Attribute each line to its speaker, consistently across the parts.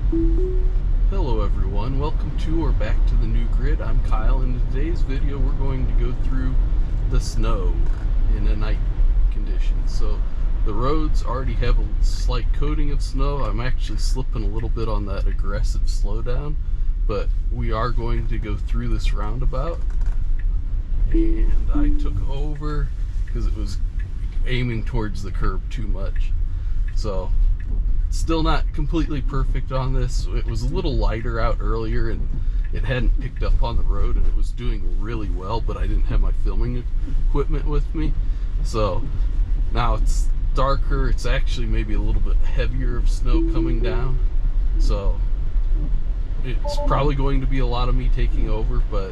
Speaker 1: Hello everyone, welcome to or back to the new grid. I'm Kyle, and in today's video we're going to go through the snow in a night condition. So the roads already have a slight coating of snow. I'm actually slipping a little bit on that aggressive slowdown, but we are going to go through this roundabout. And I took over because it was aiming towards the curb too much. So still not completely perfect on this. It was a little lighter out earlier and it hadn't picked up on the road, and it was doing really well, but I didn't have my filming equipment with me. So now it's darker. It's actually maybe a little bit heavier of snow coming down. So it's probably going to be a lot of me taking over, but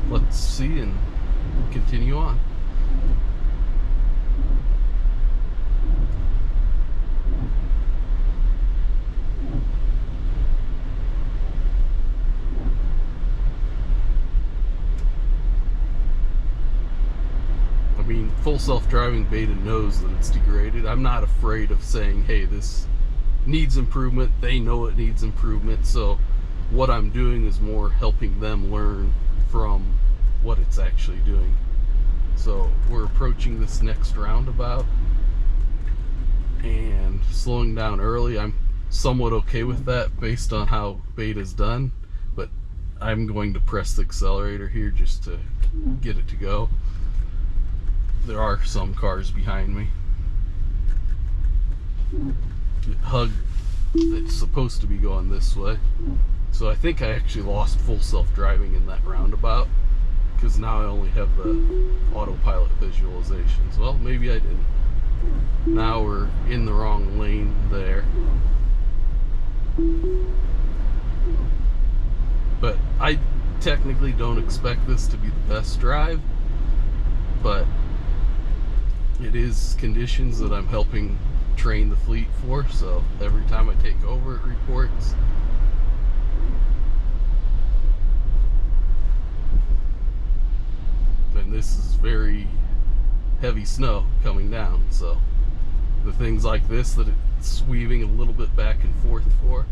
Speaker 1: let's see and continue on. I mean, full self-driving beta knows that it's degraded. I'm not afraid of saying, hey, this needs improvement. They know it needs improvement. So what I'm doing is more helping them learn from what it's actually doing. So we're approaching this next roundabout and slowing down early. I'm somewhat okay with that based on how beta's done, but I'm going to press the accelerator here just to get it to go. There are some cars behind me. Hug, it's supposed to be going this way. So I think I actually lost full self-driving in that roundabout, because now I only have the autopilot visualizations. Well, maybe I didn't. Now we're in the wrong lane there. But I technically don't expect this to be the best drive, but it is conditions that I'm helping train the fleet for, so every time I take over it reports. And this is very heavy snow coming down, so the things like this that it's weaving a little bit back and forth for,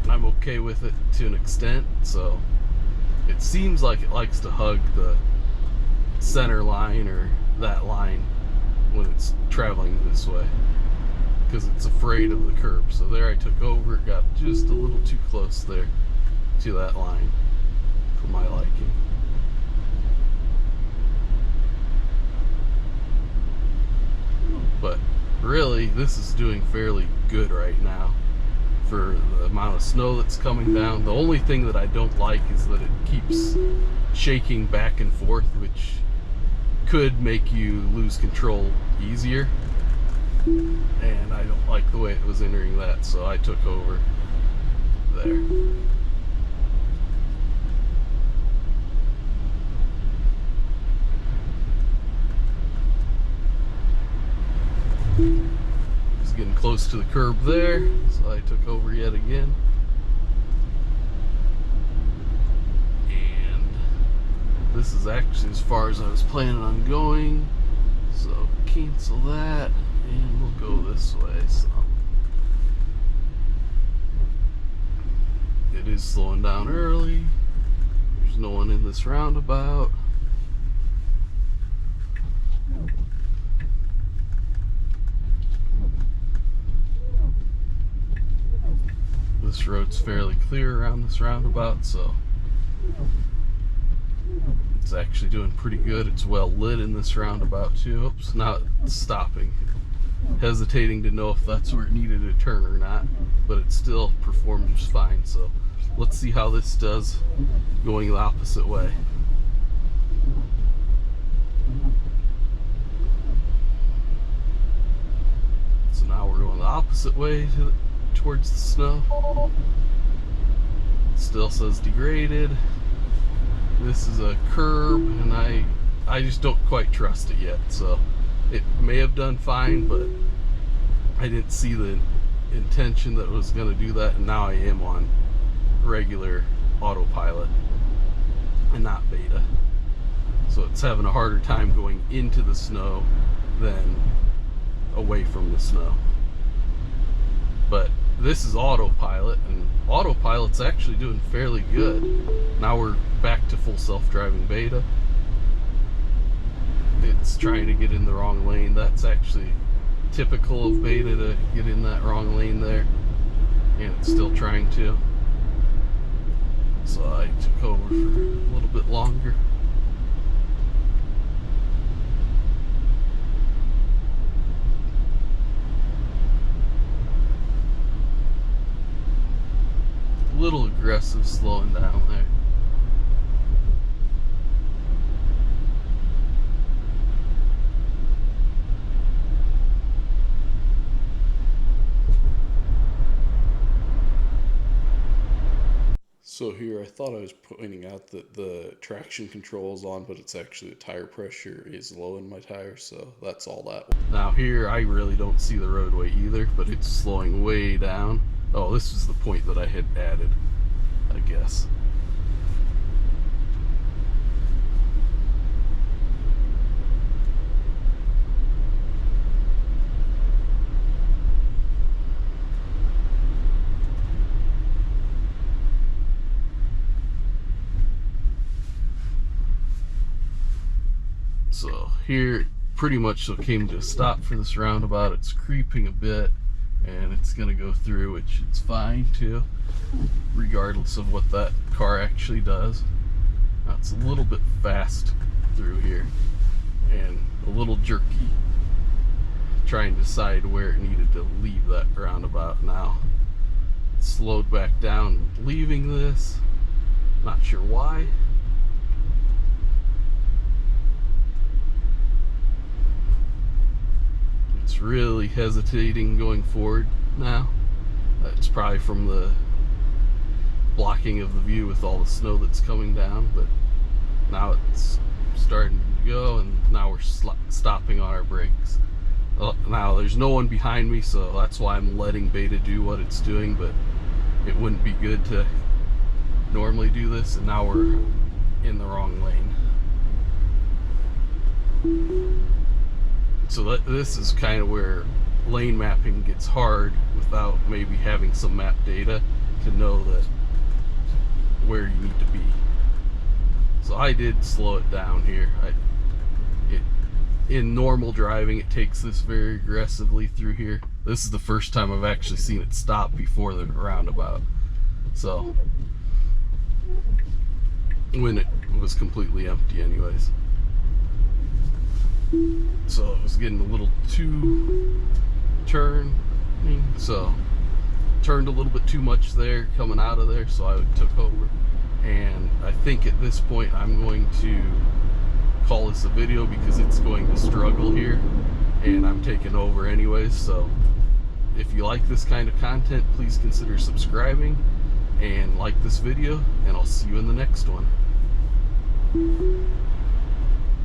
Speaker 1: I'm okay with it to an extent. So it seems like it likes to hug the center line or that line when it's traveling this way, because it's afraid of the curb. So there I took over, it got just a little too close there to that line for my liking. But really, this is doing fairly good right now for the amount of snow that's coming down. The only thing that I don't like is that it keeps shaking back and forth, which could make you lose control easier, and I don't like the way it was entering that, so I took over there. Just getting close to the curb there, so I took over yet again. This is actually as far as I was planning on going, so cancel that and we'll go this way. So it is slowing down early. There's no one in this roundabout. This road's fairly clear around this roundabout, so it's actually doing pretty good. It's well lit in this roundabout too. Oops, now it's stopping. Hesitating to know if that's where it needed a turn or not, but it still performed just fine. So let's see how this does going the opposite way. So now we're going the opposite way towards the snow. It still says degraded. This is a curb, and I just don't quite trust it yet. So it may have done fine, but I didn't see the intention that it was going to do that, and now I am on regular autopilot and not beta. So it's having a harder time going into the snow than away from the snow. But this is autopilot, and autopilot's actually doing fairly good. Now we're back to full self-driving beta. It's trying to get in the wrong lane. That's actually typical of beta, to get in that wrong lane there, and it's still trying to. So I took over for a little bit longer. A little aggressive slowing down there. So here I thought I was pointing out that the traction control is on, but it's actually the tire pressure is low in my tires, so that's all that. Now here I really don't see the roadway either, but it's slowing way down. Oh, this is the point that I had added, I guess. So here pretty much came to a stop for this roundabout. It's creeping a bit, and it's gonna go through, which it's fine too, regardless of what that car actually does. Now it's a little bit fast through here and a little jerky, trying to decide where it needed to leave that roundabout. Now it's slowed back down leaving this, not sure why. It's really hesitating going forward now. It's probably from the blocking of the view with all the snow that's coming down, but now it's starting to go, and now we're stopping on our brakes. Now there's no one behind me, so that's why I'm letting beta do what it's doing, but it wouldn't be good to normally do this, and now we're in the wrong lane. So this is kind of where lane mapping gets hard without maybe having some map data to know that where you need to be. So I did slow it down here. In normal driving, it takes this very aggressively through here. This is the first time I've actually seen it stop before the roundabout. So when it was completely empty anyways. So it was getting a little too turning, so turned a little bit too much there coming out of there, so I took over. And I think at this point I'm going to call this a video because it's going to struggle here, and I'm taking over anyways. So if you like this kind of content, please consider subscribing and like this video, and I'll see you in the next one.